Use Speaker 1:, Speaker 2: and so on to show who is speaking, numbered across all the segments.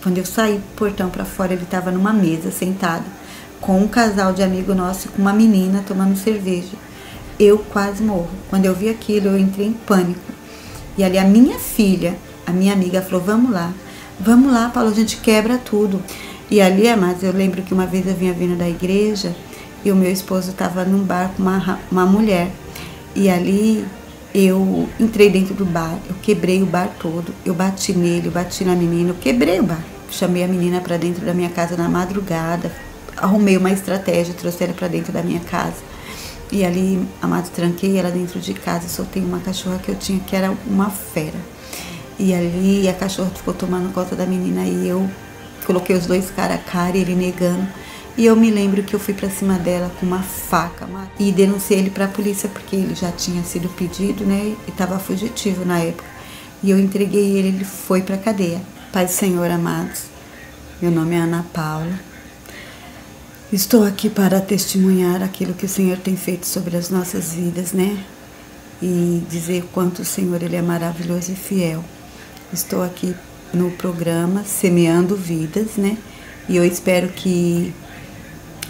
Speaker 1: Quando eu saí do portão para fora, ele estava numa mesa, sentado, com um casal de amigo nosso e com uma menina tomando cerveja. Eu quase morro. Quando eu vi aquilo, eu entrei em pânico. E ali a minha filha, a minha amiga, falou, vamos lá, Paulo, a gente quebra tudo. E ali, amados, eu lembro que uma vez eu vinha vindo da igreja e o meu esposo estava num bar com uma mulher. E ali eu entrei dentro do bar, eu quebrei o bar todo, eu bati nele, eu bati na menina, eu quebrei o bar. Chamei a menina para dentro da minha casa na madrugada, arrumei uma estratégia, trouxe ela para dentro da minha casa. E ali, amado, tranquei ela dentro de casa, soltei uma cachorra que eu tinha, que era uma fera. E ali a cachorra ficou tomando conta da menina e eu coloquei os dois cara a cara, ele negando. E eu me lembro que eu fui pra cima dela com uma faca e denunciei ele pra polícia, porque ele já tinha sido pedido, né? E tava fugitivo na época. E eu entreguei ele foi pra cadeia. Pai do Senhor, amados, meu nome é Ana Paula. Estou aqui para testemunhar aquilo que o Senhor tem feito sobre as nossas vidas, né? E dizer quanto o Senhor, Ele é maravilhoso e fiel. Estou aqui no programa Semeando Vidas, né? E eu espero que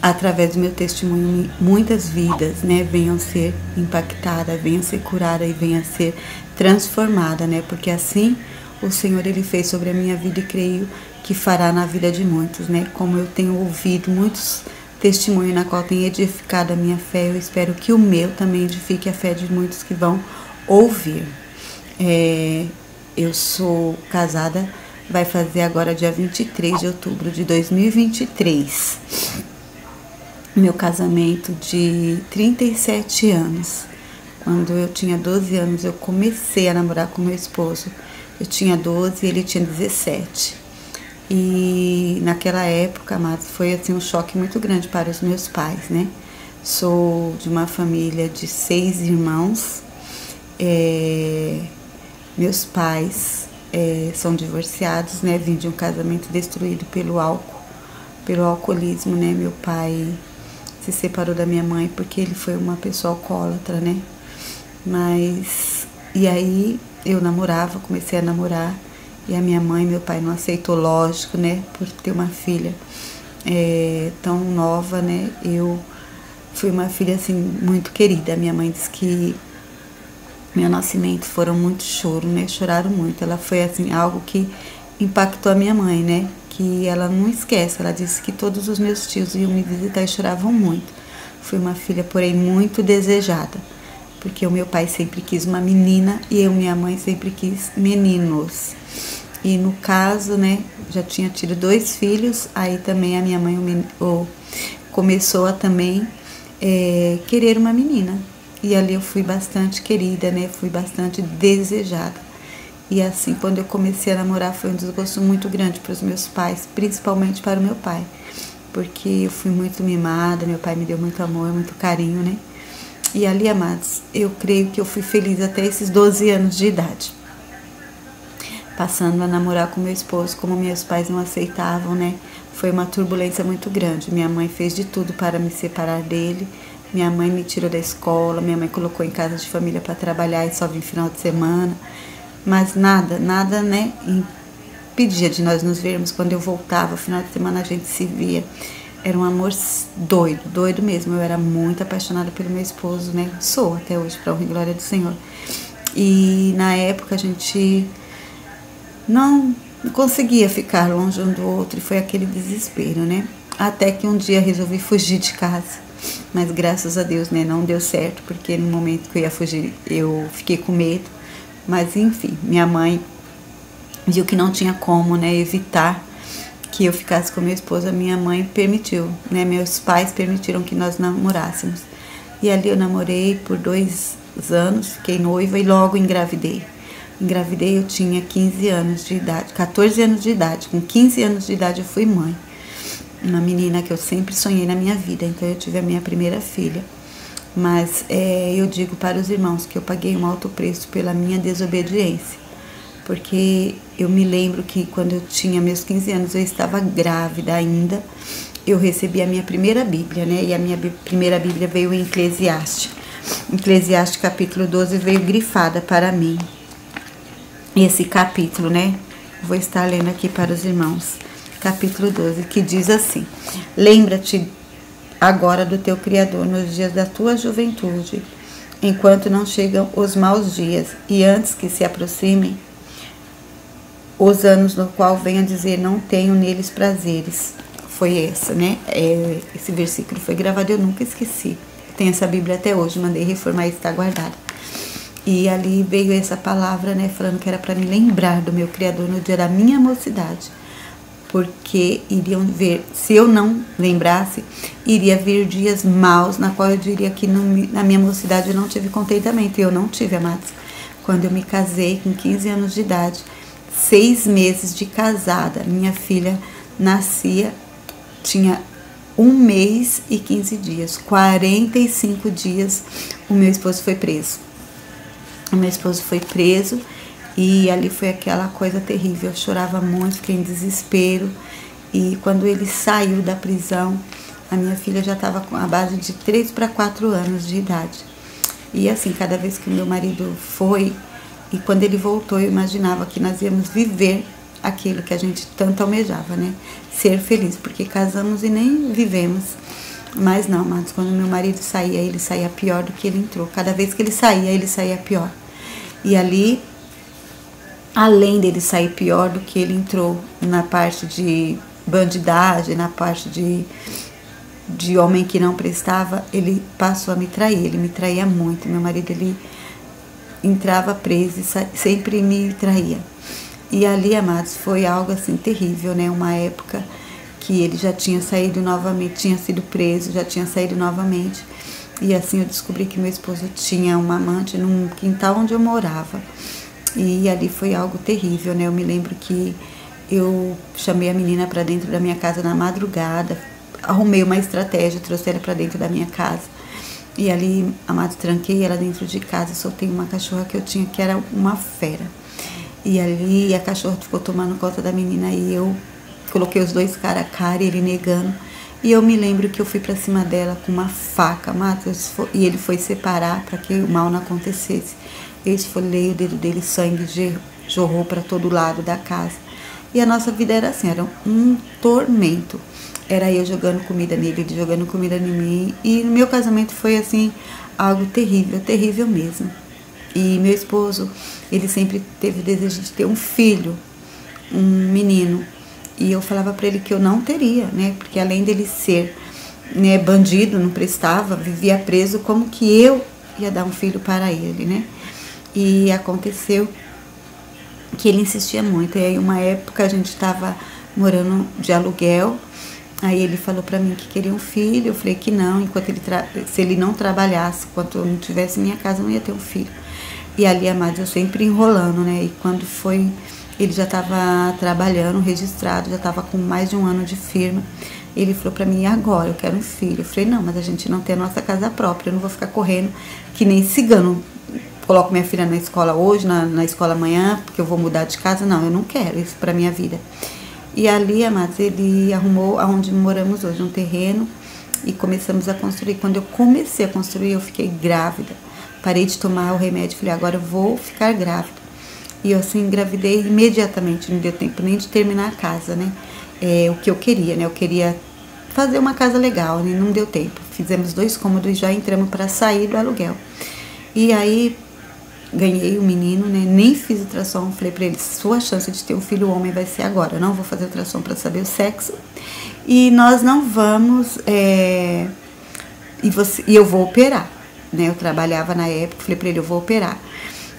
Speaker 1: através do meu testemunho muitas vidas, né, venham ser impactadas, venham ser curadas e venham ser transformadas, né? Porque assim o Senhor, Ele fez sobre a minha vida e creio que fará na vida de muitos, né? Como eu tenho ouvido muitos testemunhos na qual tem edificado a minha fé, eu espero que o meu também edifique a fé de muitos que vão ouvir. Eu sou casada, vai fazer agora dia 23 de outubro de 2023. Meu casamento de 37 anos. Quando eu tinha 12 anos, eu comecei a namorar com meu esposo. Eu tinha 12 e ele tinha 17. E naquela época, amados, foi assim um choque muito grande para os meus pais, né? Sou de uma família de 6 irmãos. Meus pais são divorciados, né? Vim de um casamento destruído pelo álcool, pelo alcoolismo, né? Meu pai se separou da minha mãe porque ele foi uma pessoa alcoólatra, né? E aí eu namorava, comecei a namorar, e a minha mãe e meu pai não aceitou, lógico, né? Por ter uma filha tão nova, né? Eu fui uma filha, assim, muito querida. Minha mãe disse que meu nascimento foram muito choro, né? Choraram muito. Ela foi, assim, algo que impactou a minha mãe, né? Que ela não esquece. Ela disse que todos os meus tios iam me visitar e choravam muito. Fui uma filha, porém, muito desejada, porque o meu pai sempre quis uma menina e minha mãe sempre quis meninos. E no caso, né, já tinha tido 2 filhos, aí também a minha mãe começou a também querer uma menina. E ali eu fui bastante querida, né, fui bastante desejada. E assim, quando eu comecei a namorar, foi um desgosto muito grande para os meus pais, principalmente para o meu pai, porque eu fui muito mimada, meu pai me deu muito amor, muito carinho, né? E ali, amados, eu creio que eu fui feliz até esses 12 anos de idade. Passando a namorar com meu esposo, como meus pais não aceitavam, né? Foi uma turbulência muito grande. Minha mãe fez de tudo para me separar dele. Minha mãe me tirou da escola, minha mãe colocou em casa de família para trabalhar e só vim final de semana. Mas nada, né, impedia de nós nos vermos. Quando eu voltava, final de semana a gente se via. Era um amor doido mesmo. Eu era muito apaixonada pelo meu esposo, né? Sou até hoje, para honra e glória do Senhor. E na época a gente não conseguia ficar longe um do outro e foi aquele desespero, né? Até que um dia resolvi fugir de casa. Mas graças a Deus, né, não deu certo, porque no momento que eu ia fugir eu fiquei com medo. Mas enfim, minha mãe viu que não tinha como, né, evitar que eu ficasse com meu esposo. A minha mãe permitiu, né, meus pais permitiram que nós namorássemos. E ali eu namorei por 2 anos, fiquei noiva e logo engravidei. Engravidei, eu tinha 15 anos de idade, 14 anos de idade. Com 15 anos de idade eu fui mãe. Uma menina que eu sempre sonhei na minha vida, então eu tive a minha primeira filha. Mas eu digo para os irmãos que eu paguei um alto preço pela minha desobediência. Porque eu me lembro que quando eu tinha meus 15 anos, eu estava grávida ainda. Eu recebi a minha primeira Bíblia, né? E a minha primeira Bíblia veio em Eclesiastes. Eclesiastes capítulo 12 veio grifada para mim. Esse capítulo, né? Vou estar lendo aqui para os irmãos, capítulo 12, que diz assim: lembra-te agora do teu Criador nos dias da tua juventude, enquanto não chegam os maus dias, e antes que se aproximem os anos no qual venha dizer, não tenho neles prazeres. Foi essa, né? Esse versículo foi gravado, eu nunca esqueci. Tenho essa Bíblia até hoje, mandei reformar e está guardada. E ali veio essa palavra, né, falando que era para me lembrar do meu Criador no dia da minha mocidade. Porque iriam ver, se eu não lembrasse, iria vir dias maus, na qual eu diria que na minha mocidade eu não tive contentamento. E eu não tive, amados. Quando eu me casei com 15 anos de idade, 6 meses de casada, minha filha nascia, tinha 1 mês e 15 dias, 45 dias, o meu esposo foi preso. O meu esposo foi preso e ali foi aquela coisa terrível, eu chorava muito, fiquei em desespero. E quando ele saiu da prisão, a minha filha já estava com a base de 3 para 4 anos de idade. E assim, cada vez que o meu marido foi, e quando ele voltou, eu imaginava que nós íamos viver aquilo que a gente tanto almejava, né? Ser feliz, porque casamos e nem vivemos. Mas não, mas quando meu marido saía, ele saía pior do que ele entrou. Cada vez que ele saía pior. E ali, além dele sair pior do que ele entrou, na parte de bandidagem, na parte de homem que não prestava, ele passou a me trair. Ele me traía muito. Meu marido, ele entrava preso e sempre me traía. E ali, amados, foi algo assim terrível, né? Uma época que ele já tinha saído novamente, tinha sido preso, já tinha saído novamente. E assim eu descobri que meu esposo tinha uma amante num quintal onde eu morava. E ali foi algo terrível, né? Eu me lembro que eu chamei a menina para dentro da minha casa na madrugada, arrumei uma estratégia, trouxe ela para dentro da minha casa. E ali, amado, tranquei ela dentro de casa, soltei uma cachorra que eu tinha, que era uma fera. E ali a cachorra ficou tomando conta da menina e eu coloquei os dois cara a cara, ele negando. E eu me lembro que eu fui pra cima dela com uma faca, amado, e ele foi separar para que o mal não acontecesse. Eu esfolei o dedo dele, sangue jorrou para todo lado da casa. E a nossa vida era assim, era um tormento. Era eu jogando comida nele, ele jogando comida em mim. E no meu casamento foi assim, algo terrível, terrível mesmo. E meu esposo, ele sempre teve o desejo de ter um filho, um menino. E eu falava para ele que eu não teria, né? Porque além dele ser, né, bandido, não prestava, vivia preso, como que eu ia dar um filho para ele, né? E aconteceu que ele insistia muito. E aí uma época a gente estava morando de aluguel. Aí ele falou pra mim que queria um filho, eu falei que não, enquanto se ele não trabalhasse, enquanto eu não tivesse minha casa, eu não ia ter um filho. E ali, amados, eu sempre enrolando, né? E quando foi, ele já estava trabalhando, registrado, já estava com mais de 1 ano de firma. Ele falou pra mim, e agora? Eu quero um filho. Eu falei, não, mas a gente não tem a nossa casa própria, eu não vou ficar correndo que nem cigano. Coloco minha filha na escola hoje, na escola amanhã, porque eu vou mudar de casa. Não, eu não quero isso pra minha vida. E ali, amados, ele arrumou aonde moramos hoje, um terreno, e começamos a construir. Quando eu comecei a construir, eu fiquei grávida. Parei de tomar o remédio, falei, agora eu vou ficar grávida. E eu assim engravidei imediatamente, não deu tempo nem de terminar a casa, né? O que eu queria, né? Eu queria fazer uma casa legal, né? Não deu tempo. Fizemos 2 cômodos e já entramos para sair do aluguel. E aí ganhei o menino, né? Nem fiz ultrassom, falei pra ele, sua chance de ter um filho homem vai ser agora, eu não vou fazer ultrassom para saber o sexo, e nós não vamos, e eu vou operar, né? Eu trabalhava na época, falei pra ele, eu vou operar.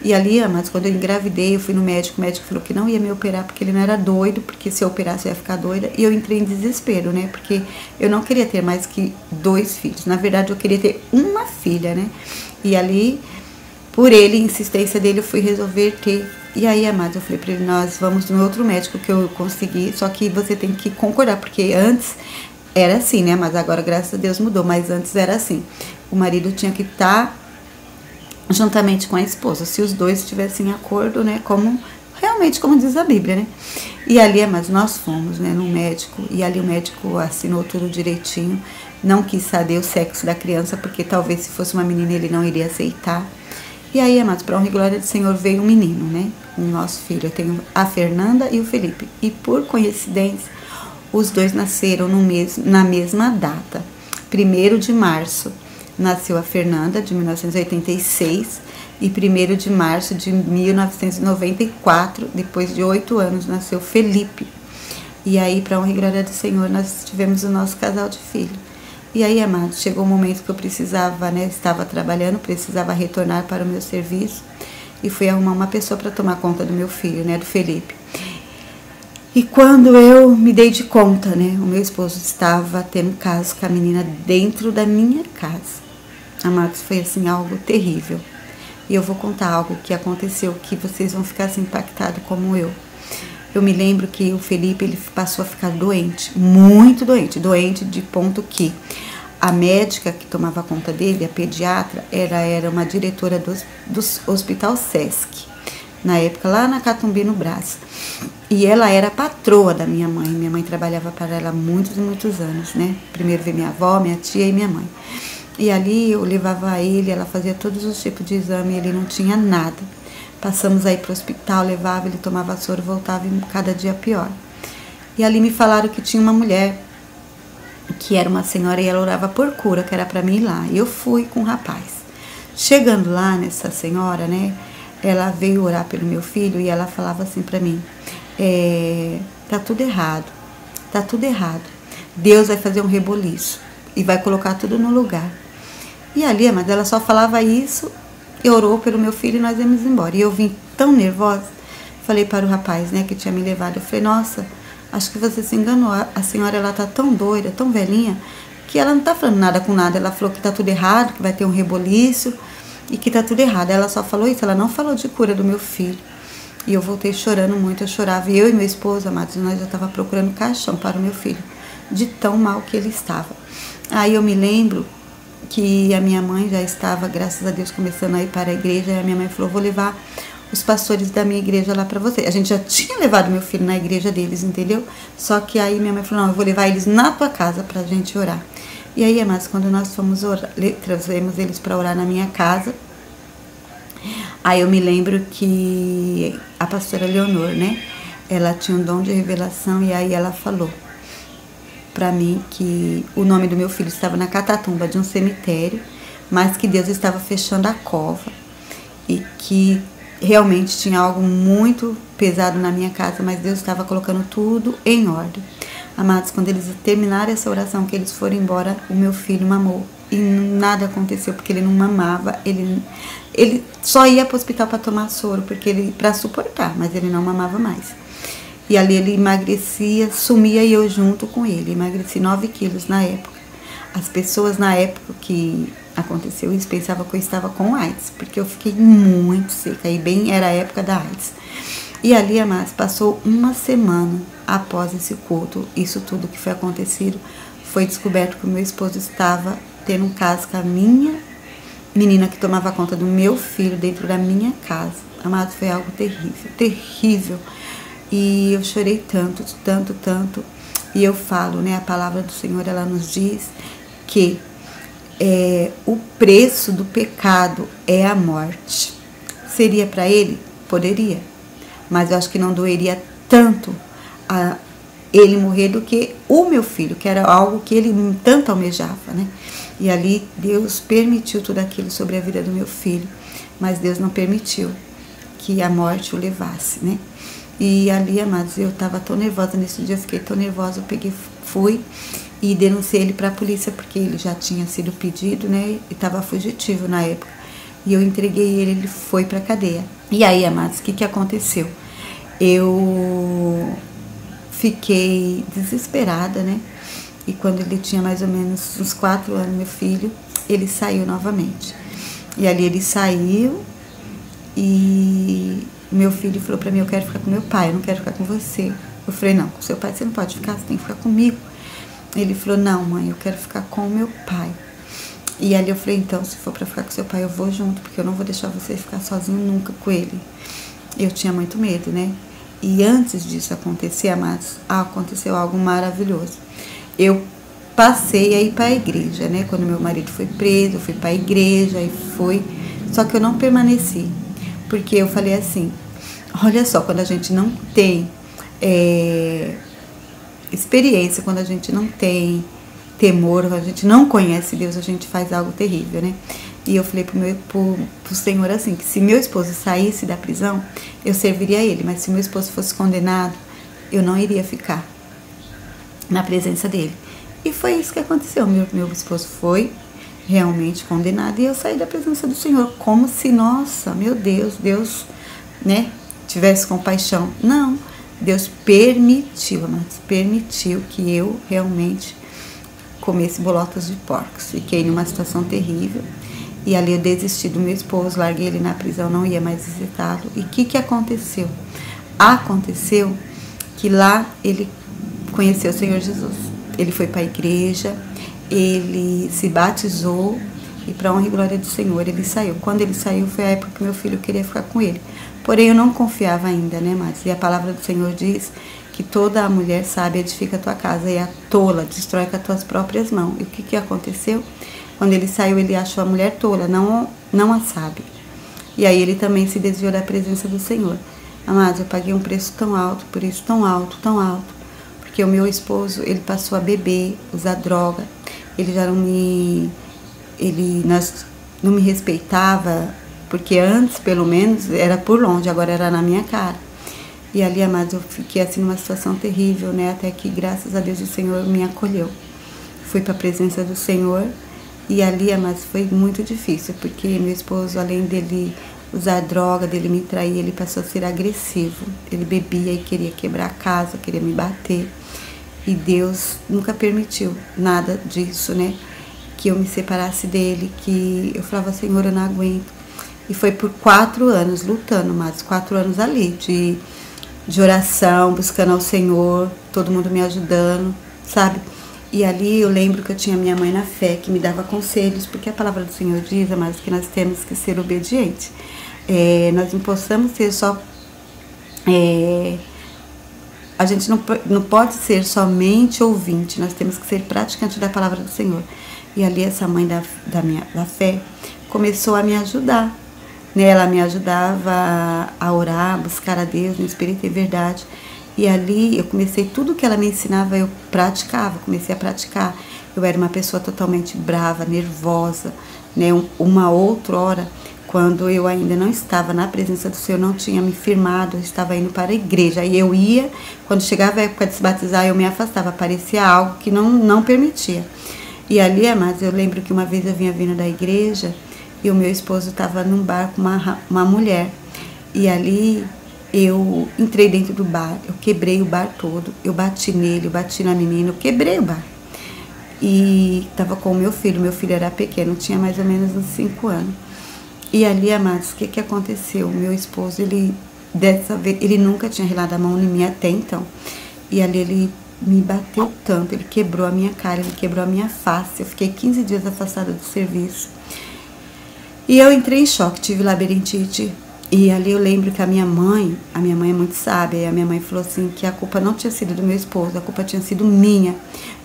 Speaker 1: E ali, mas quando eu engravidei, eu fui no médico, o médico falou que não ia me operar, porque ele não era doido, porque se eu operasse eu ia ficar doida, e eu entrei em desespero, né? Porque eu não queria ter mais que 2 filhos, na verdade eu queria ter uma filha, né? E ali, por ele, insistência dele, eu fui resolver ter. E aí, amados, eu falei pra ele, nós vamos no outro médico que eu consegui, só que você tem que concordar, porque antes era assim, né? Mas agora, graças a Deus, mudou, mas antes era assim. O marido tinha que estar juntamente com a esposa, se os dois estivessem em acordo, né? Realmente, como diz a Bíblia, né? E ali, mas nós fomos, né, no médico, e ali o médico assinou tudo direitinho, não quis saber o sexo da criança, porque talvez se fosse uma menina ele não iria aceitar. E aí, amados, para honra e glória do Senhor, veio um menino, né? O nosso filho. Eu tenho a Fernanda e o Felipe. E por coincidência, os dois nasceram na mesma data. 1º de março nasceu a Fernanda, de 1986, e 1º de março de 1994, depois de 8 anos, nasceu o Felipe. E aí, para honra e glória do Senhor, nós tivemos o nosso casal de filho. E aí, amados, chegou o momento que eu precisava, né, estava trabalhando, precisava retornar para o meu serviço, e fui arrumar uma pessoa para tomar conta do meu filho, né, do Felipe. E quando eu me dei de conta, né, o meu esposo estava tendo caso com a menina dentro da minha casa. Amados, foi assim algo terrível. E eu vou contar algo que aconteceu que vocês vão ficar assim impactados como eu. Eu me lembro que o Felipe, ele passou a ficar doente, muito doente, doente de ponto que a médica que tomava conta dele, a pediatra, era uma diretora do Hospital Sesc, na época lá na Catumbi, no Brás. E ela era a patroa da minha mãe. Minha mãe trabalhava para ela há muitos e muitos anos, né? Primeiro veio minha avó, minha tia e minha mãe. E ali eu levava ele, ela fazia todos os tipos de exame, ele não tinha nada. Passamos aí para o hospital, levava, ele tomava soro, voltava e cada dia pior. E ali me falaram que tinha uma mulher, que era uma senhora, e ela orava por cura, que era para mim ir lá. E eu fui com o rapaz. Chegando lá nessa senhora, né, ela veio orar pelo meu filho e ela falava assim para mim, tá tudo errado, tá tudo errado. Deus vai fazer um reboliço e vai colocar tudo no lugar. E ali, mas ela só falava isso, orou pelo meu filho e nós íamos embora. E eu vim tão nervosa, falei para o rapaz, né, que tinha me levado, eu falei, nossa, acho que você se enganou, a senhora, ela tá tão doida, tão velhinha, que ela não tá falando nada com nada. Ela falou que tá tudo errado, que vai ter um reboliço e que tá tudo errado. Ela só falou isso, ela não falou de cura do meu filho. E eu voltei chorando muito, eu chorava. E eu e meu esposo, amados, nós já tava procurando caixão para o meu filho, de tão mal que ele estava. Aí eu me lembro que a minha mãe já estava, graças a Deus, começando a ir para a igreja. E a minha mãe falou, vou levar os pastores da minha igreja lá para você. A gente já tinha levado meu filho na igreja deles, entendeu? Só que aí minha mãe falou, não, eu vou levar eles na tua casa pra gente orar. E aí, mas quando nós fomos orar, trouxemos eles para orar na minha casa. Aí eu me lembro que a pastora Leonor, né, ela tinha um dom de revelação, e aí ela falou para mim que o nome do meu filho estava na catatumba de um cemitério, mas que Deus estava fechando a cova e que realmente tinha algo muito pesado na minha casa, mas Deus estava colocando tudo em ordem. Amados, quando eles terminaram essa oração, que eles foram embora, o meu filho mamou. E nada aconteceu, porque ele não mamava, ele só ia para o hospital para tomar soro, para suportar, mas ele não mamava mais. E ali ele emagrecia, sumia e eu junto com ele. Emagreci 9 quilos na época. As pessoas na época que aconteceu isso pensavam que eu estava com AIDS, porque eu fiquei muito seca, e bem era a época da AIDS. E ali, amados, passou uma semana após esse culto, isso tudo que foi acontecido, foi descoberto que o meu esposo estava tendo um caso com a minha menina que tomava conta do meu filho dentro da minha casa. Amados, foi algo terrível, terrível. E eu chorei tanto, tanto, tanto. E eu falo, né, a palavra do Senhor, ela nos diz que o preço do pecado é a morte. Seria para ele? Poderia. Mas eu acho que não doeria tanto a ele morrer do que o meu filho, que era algo que ele tanto almejava, né? E ali Deus permitiu tudo aquilo sobre a vida do meu filho, mas Deus não permitiu que a morte o levasse, né? E ali, amados, eu estava tão nervosa nesse dia, eu fiquei tão nervosa, eu fui e denunciei ele para a polícia, porque ele já tinha sido pedido, né? E estava fugitivo na época. E eu entreguei ele foi para a cadeia. E aí, amados, o que aconteceu? Eu fiquei desesperada, né? E quando ele tinha mais ou menos uns 4 anos, meu filho, ele saiu novamente. E ali ele saiu e meu filho falou pra mim, eu quero ficar com meu pai, eu não quero ficar com você. Eu falei, não, com seu pai você não pode ficar, você tem que ficar comigo. Ele falou, não, mãe, eu quero ficar com meu pai. E ali eu falei, então, se for pra ficar com seu pai, eu vou junto, porque eu não vou deixar você ficar sozinho nunca com ele. Eu tinha muito medo, né? E antes disso acontecer, amados, aconteceu algo maravilhoso. Eu passei a ir para a igreja, né? Quando meu marido foi preso, eu fui para a igreja e fui Só que eu não permaneci, porque eu falei assim, olha só, quando a gente não tem experiência, quando a gente não tem temor, quando a gente não conhece Deus, a gente faz algo terrível, né? E eu falei pro Senhor assim, que se meu esposo saísse da prisão, eu serviria a ele, mas se meu esposo fosse condenado, eu não iria ficar na presença dele. E foi isso que aconteceu. Meu esposo foi realmente condenado e eu saí da presença do Senhor, como se, nossa, meu Deus, Deus, né, tivesse compaixão. Não, Deus permitiu, mas permitiu que eu realmente comesse bolotas de porcos. Fiquei numa situação terrível e ali eu desisti do meu esposo, larguei ele na prisão, não ia mais visitá-lo. E o que aconteceu? Aconteceu que lá ele conheceu o Senhor Jesus. Ele foi para a igreja, ele se batizou e, para a honra e glória do Senhor, ele saiu. Quando ele saiu, foi a época que meu filho queria ficar com ele. Porém, eu não confiava ainda, né, Márcia? E a palavra do Senhor diz que toda a mulher sábia edifica a tua casa e a tola destrói com as tuas próprias mãos. E o que aconteceu? Quando ele saiu, ele achou a mulher tola, não a sábia. E aí ele também se desviou da presença do Senhor. Amados, eu paguei um preço tão alto, por isso tão alto, porque o meu esposo, ele passou a beber, usar droga, ele já não me respeitava, porque antes, pelo menos, era por longe, agora era na minha cara. E ali, amados, eu fiquei assim numa situação terrível, né, até que, graças a Deus, o Senhor me acolheu. Fui para a presença do Senhor e ali, amados, foi muito difícil, porque meu esposo, além dele usar droga, dele me trair, ele passou a ser agressivo. Ele bebia e queria quebrar a casa, queria me bater. E Deus nunca permitiu nada disso, né? Que eu me separasse dele, que eu falava, Senhor, eu não aguento. E foi por 4 anos lutando, mas 4 anos ali, de oração, buscando ao Senhor, todo mundo me ajudando, sabe? E ali eu lembro que eu tinha minha mãe na fé, que me dava conselhos, porque a palavra do Senhor diz, mas que nós temos que ser obedientes. Nós não possamos ser só... a gente não pode ser somente ouvinte, nós temos que ser praticante da palavra do Senhor. E ali essa mãe da fé começou a me ajudar, né? Ela me ajudava a orar, a buscar a Deus no Espírito e verdade. E ali eu comecei, tudo que ela me ensinava eu praticava, comecei a praticar. Eu era uma pessoa totalmente brava, nervosa, né? Uma outra hora, quando eu ainda não estava na presença do Senhor, não tinha me firmado, eu estava indo para a igreja. Aí eu ia, quando chegava a época de se batizar, eu me afastava, parecia algo que não permitia. E ali, amados, eu lembro que uma vez eu vinha vindo da igreja e o meu esposo estava num bar com uma mulher. E ali eu entrei dentro do bar, eu quebrei o bar todo, eu bati nele, eu bati na menina, eu quebrei o bar. E estava com o meu filho era pequeno, tinha mais ou menos uns 5 anos. E ali, amados, o que aconteceu? O meu esposo, dessa vez, ele nunca tinha relado a mão em mim até então. E ali ele me bateu tanto, ele quebrou a minha cara, ele quebrou a minha face. Eu fiquei 15 dias afastada do serviço. E eu entrei em choque, tive labirintite. E ali eu lembro que a minha mãe é muito sábia, e a minha mãe falou assim que a culpa não tinha sido do meu esposo, a culpa tinha sido minha,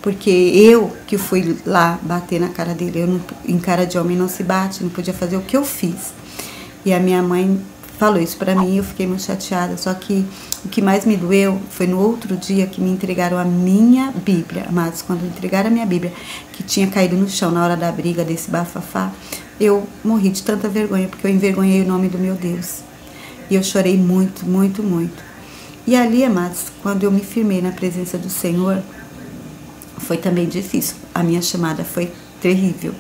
Speaker 1: porque eu que fui lá bater na cara dele, em cara de homem não se bate, não podia fazer o que eu fiz. E a minha mãe falou isso pra mim, eu fiquei muito chateada, só que o que mais me doeu foi no outro dia que me entregaram a minha Bíblia, amados, quando entregaram a minha Bíblia, que tinha caído no chão na hora da briga, desse bafafá, eu morri de tanta vergonha, porque eu envergonhei o nome do meu Deus. E eu chorei muito, muito, muito. E ali, amados, quando eu me firmei na presença do Senhor, foi também difícil. A minha chamada foi terrível.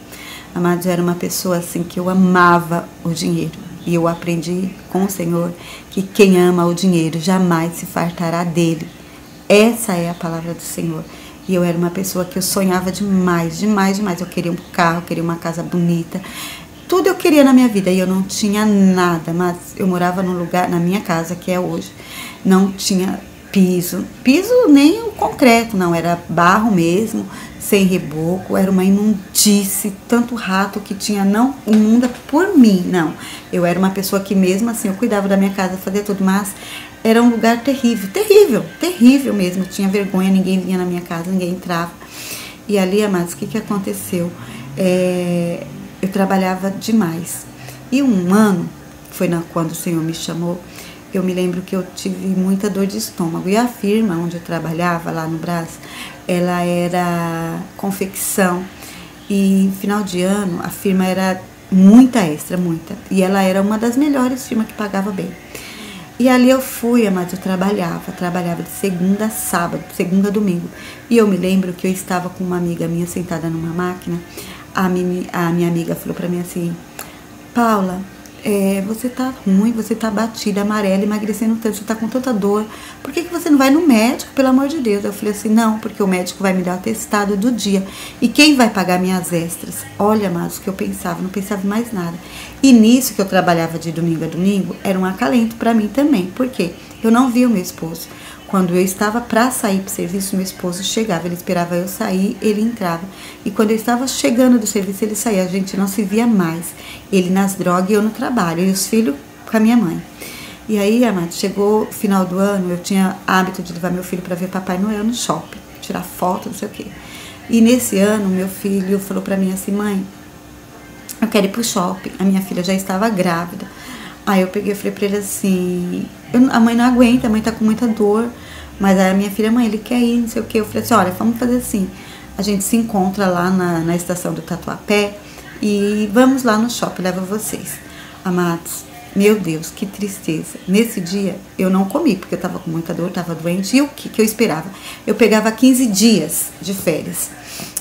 Speaker 1: Amados, eu era uma pessoa assim que eu amava o dinheiro. E eu aprendi com o Senhor que quem ama o dinheiro jamais se fartará dele. Essa é a palavra do Senhor. E eu era uma pessoa que eu sonhava demais, demais, demais. Eu queria um carro, eu queria uma casa bonita. Tudo eu queria na minha vida e eu não tinha nada. Mas eu morava num lugar, na minha casa, que é hoje, não tinha piso. Piso nem o concreto, não. Era barro mesmo, sem reboco. Era uma imundice, tanto rato que tinha, não imunda por mim, não. Eu era uma pessoa que mesmo assim, eu cuidava da minha casa, fazia tudo, mas... era um lugar terrível, terrível, terrível mesmo. Eu tinha vergonha, ninguém vinha na minha casa, ninguém entrava. E ali, amados, o que aconteceu? Eu trabalhava demais. E um ano, foi quando o Senhor me chamou, eu me lembro que eu tive muita dor de estômago. E a firma onde eu trabalhava, lá no Brás, ela era confecção. E final de ano, a firma era muita extra, muita. E ela era uma das melhores firmas que pagava bem. E ali eu fui, mas eu trabalhava de segunda a sábado, segunda a domingo. E eu me lembro que eu estava com uma amiga minha sentada numa máquina. A minha amiga falou pra mim assim: Paula, você tá ruim, você tá batida, amarela, emagrecendo tanto, você tá com tanta dor, por que você não vai no médico, pelo amor de Deus? Eu falei assim: não, porque o médico vai me dar o atestado do dia, e quem vai pagar minhas extras? Olha, mas o que eu pensava, não pensava em mais nada. E nisso que eu trabalhava de domingo a domingo, era um acalento pra mim também, porque eu não via o meu esposo. Quando eu estava para sair para o serviço, meu esposo chegava, ele esperava eu sair, ele entrava. E quando eu estava chegando do serviço, ele saía, a gente não se via mais. Ele nas drogas e eu no trabalho, e os filhos com a minha mãe. E aí, amado, chegou o final do ano, eu tinha hábito de levar meu filho para ver Papai Noel no shopping, tirar foto, não sei o quê. E nesse ano, meu filho falou para mim assim: mãe, eu quero ir pro shopping. A minha filha já estava grávida. Aí eu peguei e falei pra ele assim: a mãe não aguenta, a mãe tá com muita dor. Mas aí a minha filha: mãe, ele quer ir, não sei o que. Eu falei assim: olha, vamos fazer assim, a gente se encontra lá na estação do Tatuapé e vamos lá no shopping, levo vocês. Amados, meu Deus, que tristeza. Nesse dia eu não comi, porque eu tava com muita dor, tava doente. E o que eu esperava? Eu pegava 15 dias de férias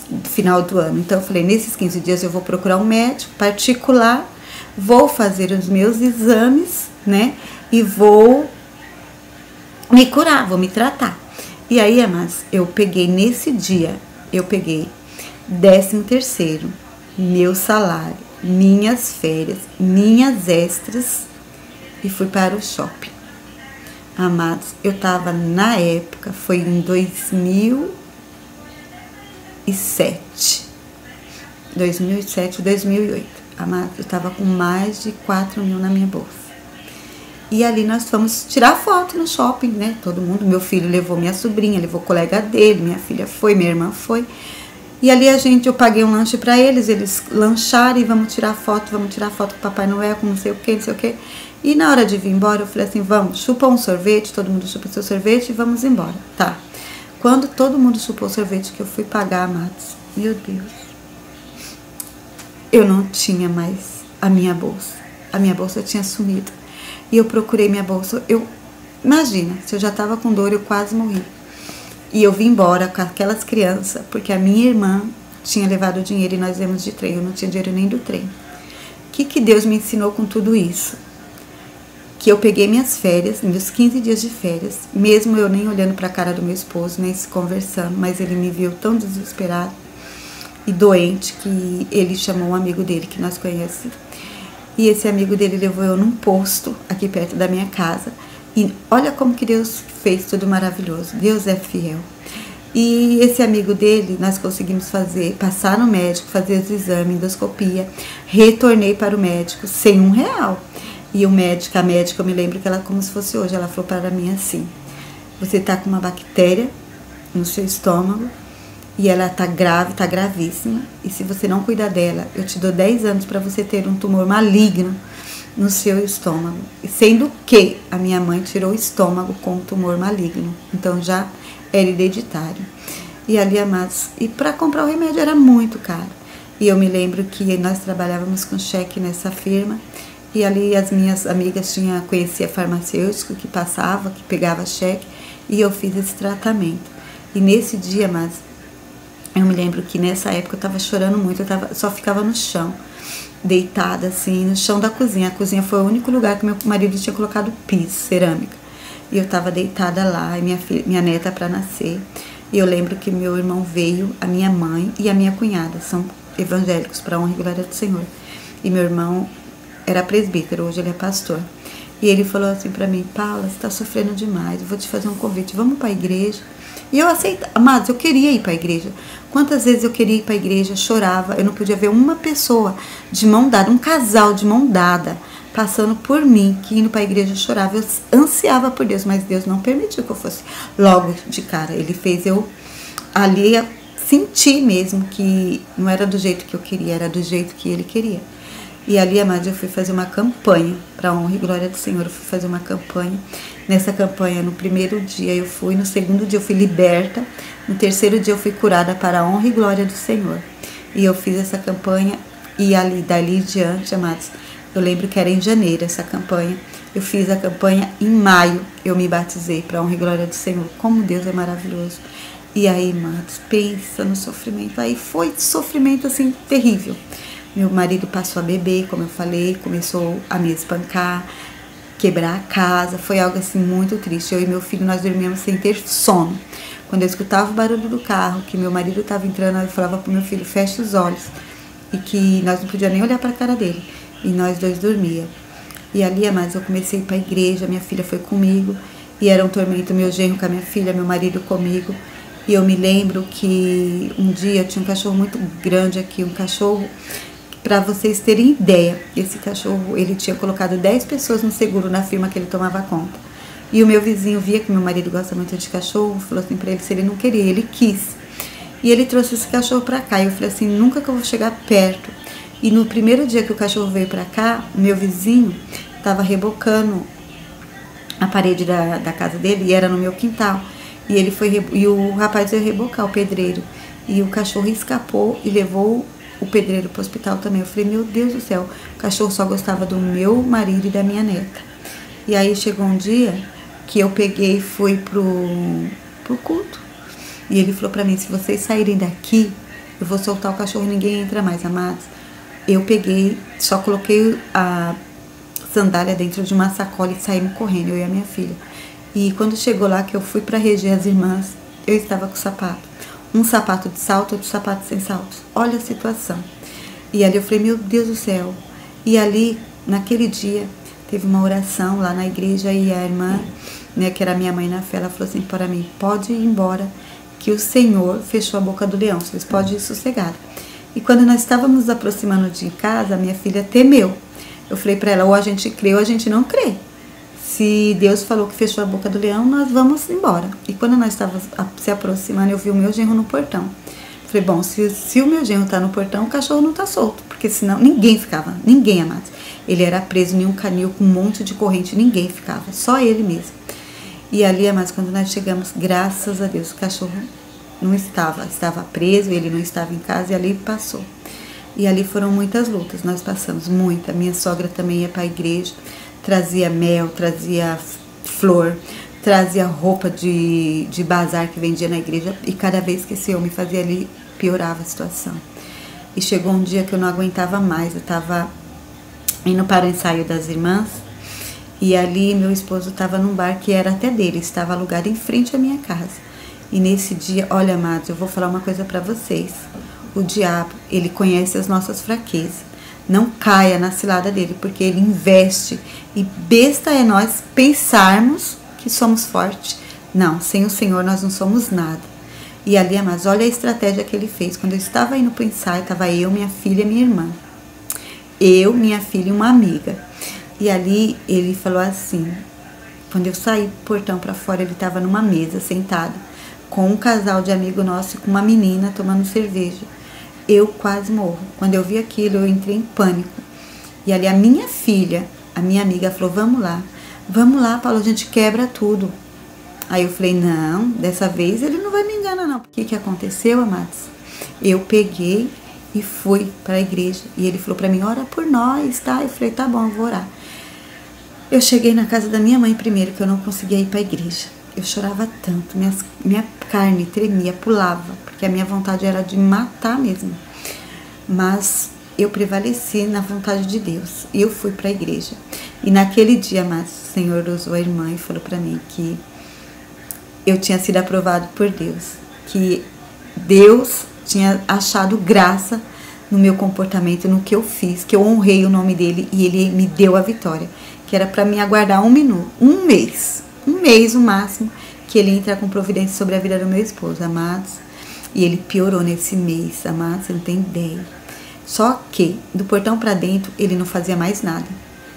Speaker 1: no final do ano. Então eu falei: nesses 15 dias eu vou procurar um médico particular, vou fazer os meus exames, né? E vou me curar, vou me tratar. E aí, mas eu peguei nesse dia, eu peguei 13º, meu salário, minhas férias, minhas extras e fui para o shopping. Amados, eu tava na época, foi em 2007, 2008. Amado, eu tava com mais de 4 mil na minha bolsa. E ali nós fomos tirar foto no shopping, né? Todo mundo, meu filho levou minha sobrinha, levou o colega dele, minha filha foi, minha irmã foi. E ali eu paguei um lanche pra eles lancharam e vamos tirar foto com o Papai Noel, com não sei o que, não sei o que. E na hora de vir embora, eu falei assim: vamos, chupa um sorvete, todo mundo chupa o seu sorvete e vamos embora. Tá. Quando todo mundo chupou o sorvete, que eu fui pagar, amados, meu Deus, eu não tinha mais a minha bolsa. A minha bolsa tinha sumido. E eu procurei minha bolsa. Imagina, se eu já estava com dor, eu quase morri. E eu vim embora com aquelas crianças, porque a minha irmã tinha levado o dinheiro e nós viemos de trem. Eu não tinha dinheiro nem do trem. O que Deus me ensinou com tudo isso? Que eu peguei minhas férias, meus 15 dias de férias, mesmo eu nem olhando para a cara do meu esposo, nem se conversando, mas ele me viu tão desesperado e doente que ele chamou um amigo dele que nós conhecemos. E esse amigo dele levou eu num posto aqui perto da minha casa. E olha como que Deus fez tudo maravilhoso. Deus é fiel. E esse amigo dele, nós conseguimos passar no médico, fazer os exames, endoscopia. Retornei para o médico sem R$1. E a médica, eu me lembro que ela, como se fosse hoje, ela falou para mim assim: você tá com uma bactéria no seu estômago e ela tá grave, tá gravíssima. E se você não cuidar dela, eu te dou 10 anos para você ter um tumor maligno no seu estômago. E sendo que a minha mãe tirou o estômago com um tumor maligno. Então já era hereditário. E ali, amados, e para comprar o remédio era muito caro. E eu me lembro que nós trabalhávamos com cheque nessa firma. E ali as minhas amigas conhecia farmacêutico que passava, que pegava cheque. E eu fiz esse tratamento. E nesse dia, mas eu me lembro que nessa época eu tava chorando muito, só ficava no chão, deitada assim, no chão da cozinha. A cozinha foi o único lugar que meu marido tinha colocado piso, cerâmica. E eu tava deitada lá, e minha neta para nascer. E eu lembro que meu irmão veio, a minha mãe e a minha cunhada, são evangélicos, para honra e glória do Senhor. E meu irmão era presbítero, hoje ele é pastor. E ele falou assim para mim: Paula, você tá sofrendo demais, eu vou te fazer um convite, vamos para a igreja. E eu aceitei, amados, eu queria ir para a igreja. Quantas vezes eu queria ir para a igreja, chorava, eu não podia ver uma pessoa de mão dada, um casal de mão dada, passando por mim, que indo para a igreja chorava. Eu ansiava por Deus, mas Deus não permitiu que eu fosse logo de cara. Ele fez eu ali sentir mesmo que não era do jeito que eu queria, era do jeito que ele queria. E ali, amados, eu fui fazer uma campanha para a honra e glória do Senhor. Eu fui fazer uma campanha. Nessa campanha, no primeiro dia eu fui, no segundo dia eu fui liberta, no terceiro dia eu fui curada para a honra e glória do Senhor. E eu fiz essa campanha e dali em diante, amados, eu lembro que era em janeiro essa campanha. Eu fiz a campanha em maio, eu me batizei para a honra e glória do Senhor. Como Deus é maravilhoso. E aí, amados, pensa no sofrimento. Aí foi sofrimento assim terrível. Meu marido passou a beber, como eu falei, começou a me espancar, quebrar a casa. Foi algo assim muito triste. Eu e meu filho, nós dormíamos sem ter sono. Quando eu escutava o barulho do carro, que meu marido estava entrando, eu falava pro meu filho, fecha os olhos. E que nós não podíamos nem olhar para a cara dele. E nós dois dormíamos. E ali, amados, eu comecei a ir para a igreja, minha filha foi comigo. E era um tormento, meu genro com a minha filha, meu marido comigo. E eu me lembro que um dia eu tinha um cachorro muito grande aqui, um cachorro, para vocês terem ideia, esse cachorro, ele tinha colocado 10 pessoas no seguro na firma que ele tomava conta. E o meu vizinho via que meu marido gosta muito de cachorro, falou assim para ele se ele não queria, ele quis. E ele trouxe esse cachorro para cá, e eu falei assim, nunca que eu vou chegar perto. E no primeiro dia que o cachorro veio para cá, o meu vizinho estava rebocando a parede da casa dele, e era no meu quintal. E ele foi, e o rapaz ia rebocar, o pedreiro. E o cachorro escapou e levou o pedreiro para o hospital também. Eu falei, meu Deus do céu, o cachorro só gostava do meu marido e da minha neta. E aí chegou um dia que eu peguei e fui pro culto. E ele falou para mim, se vocês saírem daqui, eu vou soltar o cachorro e ninguém entra mais, amados. Eu peguei, só coloquei a sandália dentro de uma sacola e saímos correndo, eu e a minha filha. E quando chegou lá, que eu fui para reger as irmãs, eu estava com o sapato. Um sapato de salto, outro sapato sem saltos. Olha a situação. E ali eu falei, meu Deus do céu. E ali, naquele dia, teve uma oração lá na igreja e a irmã, né, que era minha mãe na fé, ela falou assim para mim, pode ir embora, que o Senhor fechou a boca do leão, vocês podem ir sossegado. E quando nós estávamos nos aproximando de casa, a minha filha temeu. Eu falei para ela, ou a gente crê ou a gente não crê. Se Deus falou que fechou a boca do leão, nós vamos embora. E quando nós estávamos se aproximando, eu vi o meu genro no portão. Falei, bom, se o meu genro está no portão, o cachorro não está solto. Porque senão ninguém ficava, ninguém, amados. Ele era preso em um canil com um monte de corrente, ninguém ficava, só ele mesmo. E ali, amados, quando nós chegamos, graças a Deus, o cachorro não estava preso, ele não estava em casa e ali passou. E ali foram muitas lutas, nós passamos muita. Minha sogra também ia para a igreja, trazia mel, trazia flor, trazia roupa de bazar que vendia na igreja. E cada vez que esse homem fazia ali, piorava a situação. E chegou um dia que eu não aguentava mais, eu estava indo para o ensaio das irmãs. E ali meu esposo estava num bar que era até dele, estava alugado em frente à minha casa. E nesse dia, olha, amados, eu vou falar uma coisa para vocês. O diabo, ele conhece as nossas fraquezas. Não caia na cilada dele, porque ele investe. E besta é nós pensarmos que somos fortes. Não, sem o Senhor nós não somos nada. E ali, amados, olha a estratégia que ele fez. Quando eu estava indo para o ensaio, estava eu, minha filha e minha irmã. Eu, minha filha e uma amiga. E ali ele falou assim, quando eu saí do portão para fora, ele estava numa mesa, sentado, com um casal de amigo nosso e com uma menina tomando cerveja. Eu quase morro. Quando eu vi aquilo, eu entrei em pânico. E ali a minha filha, a minha amiga, falou, vamos lá, Paulo, a gente quebra tudo. Aí eu falei, não, dessa vez ele não vai me enganar, não. O que aconteceu, amados? Eu peguei e fui para a igreja. E ele falou para mim, ora por nós, tá? Eu falei, tá bom, eu vou orar. Eu cheguei na casa da minha mãe primeiro, que eu não conseguia ir para a igreja. Eu chorava tanto, minha carne tremia, pulava, porque a minha vontade era de matar mesmo. Mas eu prevaleci na vontade de Deus. E eu fui para a igreja. E naquele dia, mas o Senhor usou a irmã e falou para mim que eu tinha sido aprovado por Deus. Que Deus tinha achado graça no meu comportamento, no que eu fiz, que eu honrei o nome dele e ele me deu a vitória. Que era para mim aguardar um mês no máximo, que ele entra com providência sobre a vida do meu esposo, amados. E ele piorou nesse mês, amados, você não tem ideia. Só que, do portão para dentro, ele não fazia mais nada.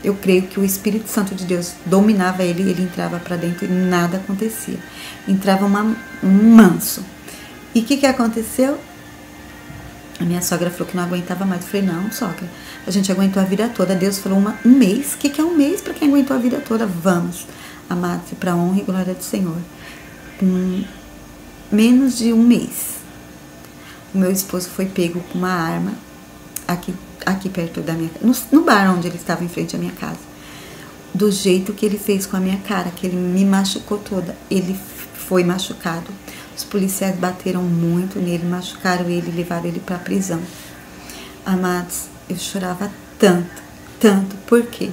Speaker 1: Eu creio que o Espírito Santo de Deus dominava ele e ele entrava para dentro e nada acontecia. Entrava um manso. E o que aconteceu? A minha sogra falou que não aguentava mais. Eu falei, não, sogra, a gente aguentou a vida toda. Deus falou um mês. O que é um mês para quem aguentou a vida toda? Vamos, amados, para a honra e glória do Senhor. Menos de um mês, o meu esposo foi pego com uma arma aqui perto da minha casa, no bar onde ele estava em frente à minha casa. Do jeito que ele fez com a minha cara, que ele me machucou toda, ele foi machucado. Os policiais bateram muito nele, machucaram ele, levaram ele para a prisão. Amados, eu chorava tanto. Por quê?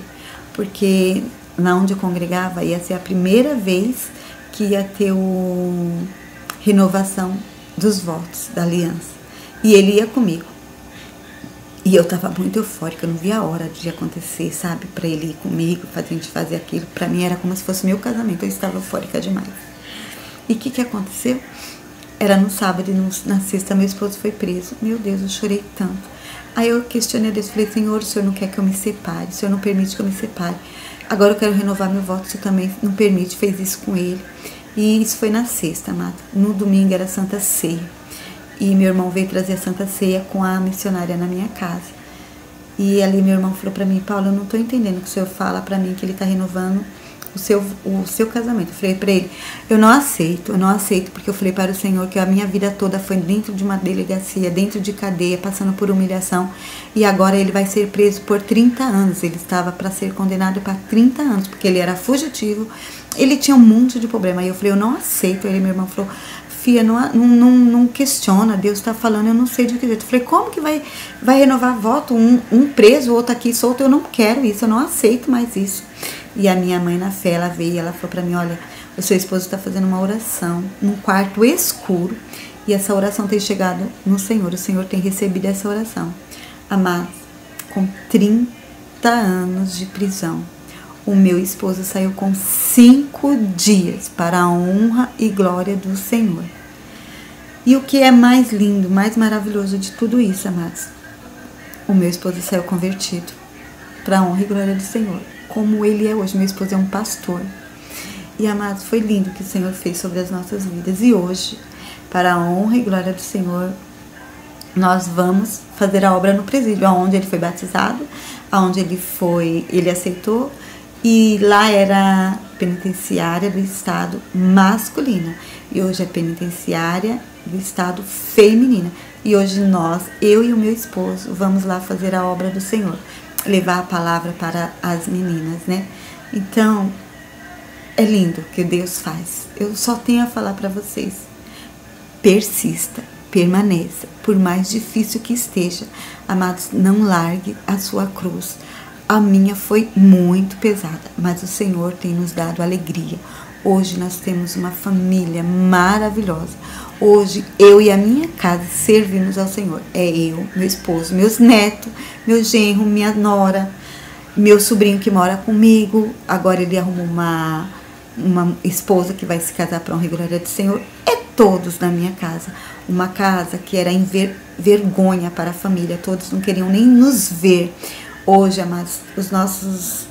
Speaker 1: Porque lá onde eu congregava ia ser a primeira vez que ia ter renovação dos votos da aliança. E ele ia comigo. E eu tava muito eufórica, eu não via a hora de acontecer, sabe? Pra ele ir comigo, pra gente fazer aquilo. Pra mim era como se fosse meu casamento, eu estava eufórica demais. E o que aconteceu? Era no sábado e na sexta meu esposo foi preso. Meu Deus, eu chorei tanto. Aí eu questionei a Deus, falei, Senhor, o Senhor não quer que eu me separe, o Senhor não permite que eu me separe. Agora eu quero renovar meu voto, o Senhor também não permite, fez isso com ele. E isso foi na sexta, amada. No domingo era Santa Ceia. E meu irmão veio trazer a Santa Ceia com a missionária na minha casa. E ali meu irmão falou pra mim, Paulo, eu não tô entendendo que o Senhor fala pra mim que ele tá renovando o seu casamento. Eu falei pra ele, eu não aceito, porque eu falei para o Senhor que a minha vida toda foi dentro de uma delegacia, dentro de cadeia, passando por humilhação, e agora ele vai ser preso por 30 anos. Ele estava para ser condenado para 30 anos, porque ele era fugitivo, ele tinha um monte de problema. E eu falei, eu não aceito. Aí meu irmão falou, Fia, não questiona, Deus está falando, eu não sei de que jeito. Eu falei, como que vai renovar voto? Um preso, o outro aqui solto, eu não quero isso, eu não aceito mais isso. E a minha mãe na fé, ela veio e ela falou pra mim, olha, o seu esposo está fazendo uma oração num quarto escuro e essa oração tem chegado no Senhor, o Senhor tem recebido essa oração. Amados, com 30 anos de prisão, o meu esposo saiu com 5 dias para a honra e glória do Senhor. E o que é mais lindo, mais maravilhoso de tudo isso, amados, o meu esposo saiu convertido para a honra e glória do Senhor, como ele é hoje. Meu esposo é um pastor. E, amados, foi lindo o que o Senhor fez sobre as nossas vidas. E hoje, para a honra e glória do Senhor, nós vamos fazer a obra no presídio, onde ele foi batizado, onde ele aceitou, e lá era penitenciária do estado masculina, e hoje é penitenciária do estado feminina. E hoje eu e o meu esposo, vamos lá fazer a obra do Senhor, levar a palavra para as meninas, né? Então, é lindo o que Deus faz. Eu só tenho a falar para vocês, persista, permaneça, por mais difícil que esteja. Amados, não largue a sua cruz. A minha foi muito pesada, mas o Senhor tem nos dado alegria. Hoje nós temos uma família maravilhosa. Hoje eu e a minha casa servimos ao Senhor. É eu, meu esposo, meus netos, meu genro, minha nora, meu sobrinho que mora comigo. Agora ele arrumou uma esposa que vai se casar para a honra e glória do Senhor. É todos na minha casa. Uma casa que era vergonha para a família. Todos não queriam nem nos ver. Hoje, amados,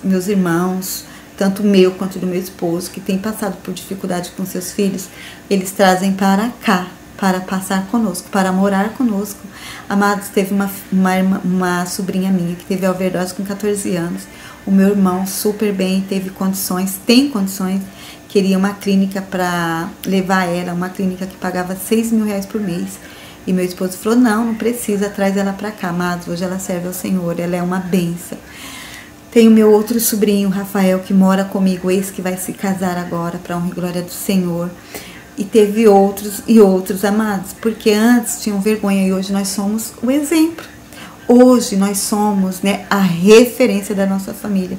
Speaker 1: meus irmãos, tanto meu quanto do meu esposo, que tem passado por dificuldade com seus filhos, eles trazem para cá, para passar conosco, para morar conosco. Amados, teve uma sobrinha minha que teve overdose com 14 anos. O meu irmão, super bem, tem condições, queria uma clínica para levar ela, uma clínica que pagava 6 mil reais por mês. E meu esposo falou, não precisa, traz ela para cá. Amados, hoje ela serve ao Senhor, ela é uma bênção. Tem o meu outro sobrinho, Rafael, que mora comigo, esse que vai se casar agora, para a honra e glória do Senhor. E teve outros e outros, amados, porque antes tinham vergonha e hoje nós somos o exemplo. Hoje nós somos, né, a referência da nossa família.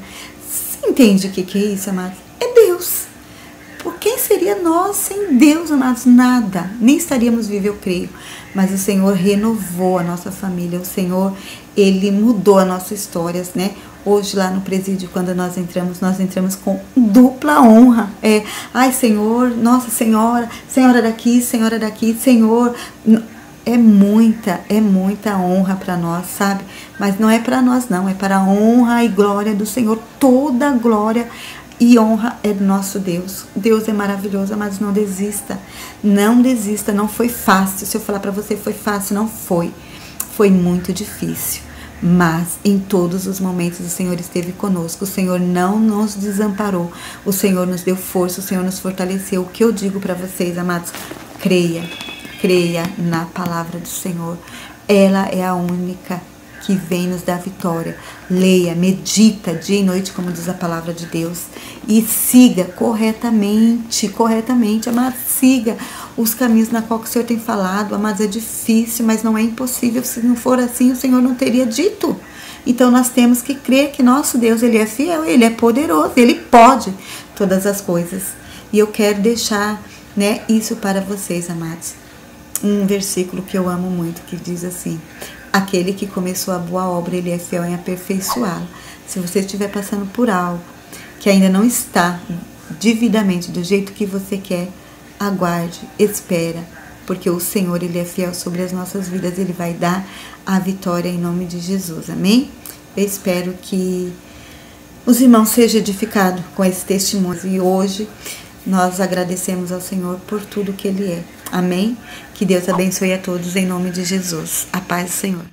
Speaker 1: Você entende o que é isso, amados? É Deus. Por quem seria nós sem Deus, amados? Nada. Nem estaríamos vivos, eu creio. Mas o Senhor renovou a nossa família. O Senhor, Ele mudou a nossa história, né? Hoje lá no presídio, quando nós entramos com dupla honra. Ai, Senhor, Nossa Senhora, Senhora daqui, Senhor. É muita honra para nós, sabe? Mas não é para nós, não. É para a honra e glória do Senhor. Toda glória e honra é do nosso Deus. Deus é maravilhoso, mas não desista. Não desista, não foi fácil. Se eu falar para você foi fácil, não foi. Foi muito difícil, mas em todos os momentos o Senhor esteve conosco, o Senhor não nos desamparou, o Senhor nos deu força, o Senhor nos fortaleceu. O que eu digo para vocês, amados, creia na palavra do Senhor. Ela é a única que vem nos dar vitória. Leia, medita dia e noite, como diz a palavra de Deus, e siga corretamente, amados, siga os caminhos na qual o Senhor tem falado. Amados, é difícil, mas não é impossível. Se não for assim, o Senhor não teria dito. Então nós temos que crer que nosso Deus, Ele é fiel, Ele é poderoso, Ele pode todas as coisas. E eu quero deixar, né, isso para vocês, amados. Um versículo que eu amo muito, que diz assim: aquele que começou a boa obra, Ele é fiel em aperfeiçoá-la. Se você estiver passando por algo que ainda não está devidamente do jeito que você quer, aguarde, espera, porque o Senhor, Ele é fiel sobre as nossas vidas. Ele vai dar a vitória em nome de Jesus, amém? Eu espero que os irmãos sejam edificados com esse testemunho. E hoje nós agradecemos ao Senhor por tudo que Ele é. Amém? Que Deus abençoe a todos em nome de Jesus. A paz do Senhor.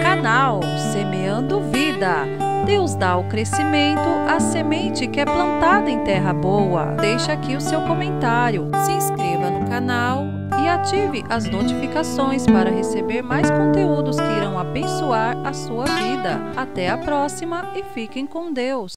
Speaker 2: Canal Semeando Vida. Deus dá o crescimento à semente que é plantada em terra boa. Deixa aqui o seu comentário, se inscreva no canal e ative as notificações para receber mais conteúdos que irão abençoar a sua vida. Até a próxima e fiquem com Deus.